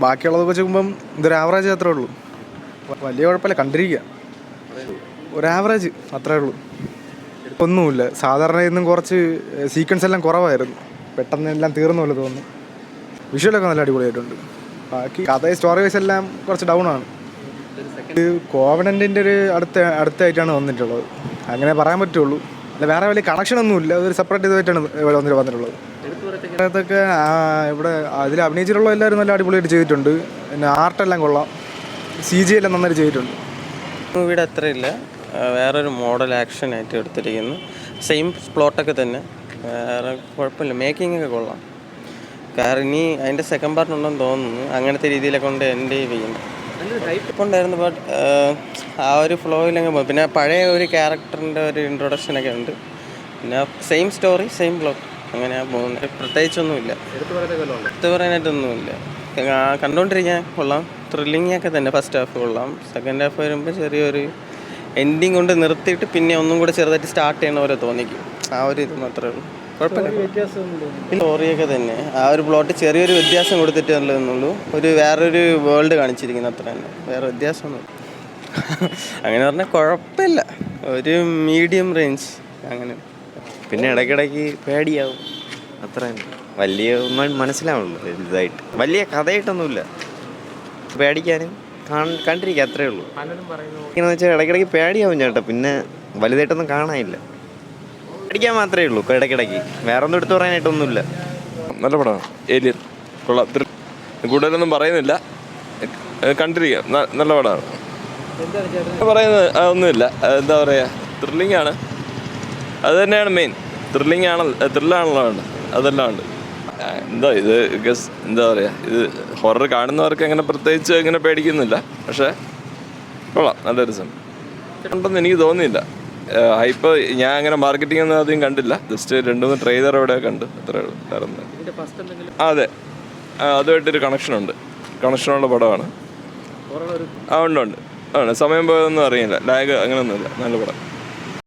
ബാക്കിയുള്ളതൊക്കെ വെച്ച് നോക്കുമ്പം ഇതൊരു ആവറേജ് അത്രേ ഉള്ളൂ. വലിയ കുഴപ്പമില്ല, കണ്ടിരിക്കുക. ഒരു ആവറേജ് അത്രേ ഉള്ളൂ. ഒന്നുമില്ല. സാധാരണ ഇന്നും കുറച്ച് സീക്വൻസ് എല്ലാം കുറവായിരുന്നു, പെട്ടെന്ന് എല്ലാം തീർന്ന പോലെ തോന്നുന്നു. വിഷ്വലൊക്കെ നല്ല അടിപൊളിയായിട്ടുണ്ട്. ബാക്കി കഥ സ്റ്റോറി വൈസ് എല്ലാം കുറച്ച് ഡൗൺ ആണ്. ഇത് കോവനൻറ്റിൻ്റെ ഒരു അടുത്തായിട്ടാണ് വന്നിട്ടുള്ളത്, അങ്ങനെ പറയാൻ പറ്റുള്ളൂ. അല്ല, വേറെ വലിയ കണക്ഷനൊന്നുമില്ല. അതൊരു സെപ്പറേറ്റ് ഇതായിട്ടാണ് വന്നിട്ടുള്ളത്. അതൊക്കെ ഇവിടെ അതിൽ അഭിനയിച്ചിട്ടുള്ള എല്ലാവരും നല്ല അടിപൊളിയായിട്ട് ചെയ്തിട്ടുണ്ട്. പിന്നെ ആർട്ടെല്ലാം കൊള്ളാം, CG എല്ലാം നന്നായിട്ട് ചെയ്തിട്ടുണ്ട്. മൂവിയുടെ അത്രയില്ല, വേറൊരു മോഡൽ ആക്ഷനായിട്ട് എടുത്തിരിക്കുന്നു. സെയിം പ്ലോട്ടൊക്കെ തന്നെ, വേറെ കുഴപ്പമില്ല. മേക്കിംഗ് ഒക്കെ കൊള്ളാം. കാരണം ഇനി അതിൻ്റെ സെക്കൻഡ് പാർട്ട് ഉണ്ടെന്ന് തോന്നുന്നു. അങ്ങനത്തെ രീതിയിലൊക്കെ കൊണ്ട് എൻ്റെ ചെയ്യുന്നു. ഇപ്പോൾ ഉണ്ടായിരുന്നു, ബട്ട് ആ ഒരു ഫ്ലോയിലങ്ങ് പോകും. പിന്നെ പഴയ ഒരു ക്യാരക്ടറിൻ്റെ ഒരു ഇൻട്രൊഡക്ഷനൊക്കെ ഉണ്ട്. പിന്നെ സെയിം സ്റ്റോറി സെയിം പ്ലോട്ട്, അങ്ങനെയാണ് പോകുന്നത്. പ്രത്യേകിച്ചൊന്നുമില്ല, എടുത്തു പറയാനായിട്ടൊന്നുമില്ല. കണ്ടുകൊണ്ടിരിക്കാൻ കൊള്ളാം, ത്രില്ലിംഗ് ഒക്കെ തന്നെ. ഫസ്റ്റ് ഹാഫ് കൊള്ളാം, സെക്കൻഡ് ഹാഫ് വരുമ്പോൾ ചെറിയൊരു എൻഡിങ് കൊണ്ട് നിർത്തിയിട്ട് പിന്നെ ഒന്നും കൂടെ ചെറുതായിട്ട് സ്റ്റാർട്ട് ചെയ്യണ പോലെ തോന്നിക്കും. ആ ഒരു ഇത് മാത്രമേ ഉള്ളൂ, കുഴപ്പമില്ല. സ്റ്റോറിയൊക്കെ തന്നെ, ആ ഒരു പ്ലോട്ട് ചെറിയൊരു വ്യത്യാസം കൊടുത്തിട്ടുള്ളതെന്നുള്ളൂ. ഒരു വേറൊരു വേൾഡ് കാണിച്ചിരിക്കുന്നു, അത്ര തന്നെ, വേറെ വ്യത്യാസമൊന്നും. അങ്ങനെ പറഞ്ഞാൽ കുഴപ്പമില്ല, ഒരു മീഡിയം റേഞ്ച് അങ്ങനെ. പിന്നെ ഇടയ്ക്കിടയ്ക്ക് പേടിയാവും, അത്ര തന്നെ. വലിയ ഒന്നും മനസ്സിലാവുള്ളൂ, ഇതായിട്ട് വലിയ കഥയായിട്ടൊന്നുമില്ല. പേടിക്കാനും കണ്ടിരിക്കുക, അത്രേ ഉള്ളൂ. ഇങ്ങനെ വെച്ചാൽ ഇടയ്ക്കിടയ്ക്ക് പേടിയാവും ചേട്ടാ, പിന്നെ വലുതായിട്ടൊന്നും കാണാനില്ല. പേടിക്കാൻ മാത്രമേ ഉള്ളൂ ഇടയ്ക്കിടയ്ക്ക്, വേറെ ഒന്നും എടുത്തു പറയാനായിട്ടൊന്നുമില്ല. നല്ല പടമാണ് ഏലിയൻ, കൊള്ളാം. കൂടുതലൊന്നും പറയുന്നില്ല, കണ്ടിരിക്കാം, നല്ല പടമാണ്. പറയുന്നത് ഒന്നുമില്ല, എന്താ പറയുക, ത്രില്ലിംഗ് ആണ്, അത് തന്നെയാണ് മെയിൻ. ത്രില്ലാണല്ലോ വേണ്ടത്, അതെല്ലാം ഉണ്ട്. എന്താ ഇത് എന്താ പറയുക, ഇത് ഹൊറർ കാണുന്നവർക്ക് അങ്ങനെ പ്രത്യേകിച്ച് അങ്ങനെ പേടിക്കുന്നില്ല. പക്ഷേ കൊള്ളാം, നല്ല രസം ഉണ്ടെന്ന് എനിക്ക് തോന്നിയില്ല. ഹൈപ്പ് ഞാൻ അങ്ങനെ മാർക്കറ്റിംഗ് ഒന്നും അധികം കണ്ടില്ല, ജസ്റ്റ് 2-3 ട്രെയിലർ ഇവിടെ കണ്ട്, അത്രേ ഉള്ളൂ. അതെ, അതുമായിട്ടൊരു കണക്ഷനുള്ള പടമാണ്. ഉണ്ട്. സമയം പോയതൊന്നും അറിയില്ല, ലാഗ് അങ്ങനെയൊന്നുമില്ല, നല്ല പടം.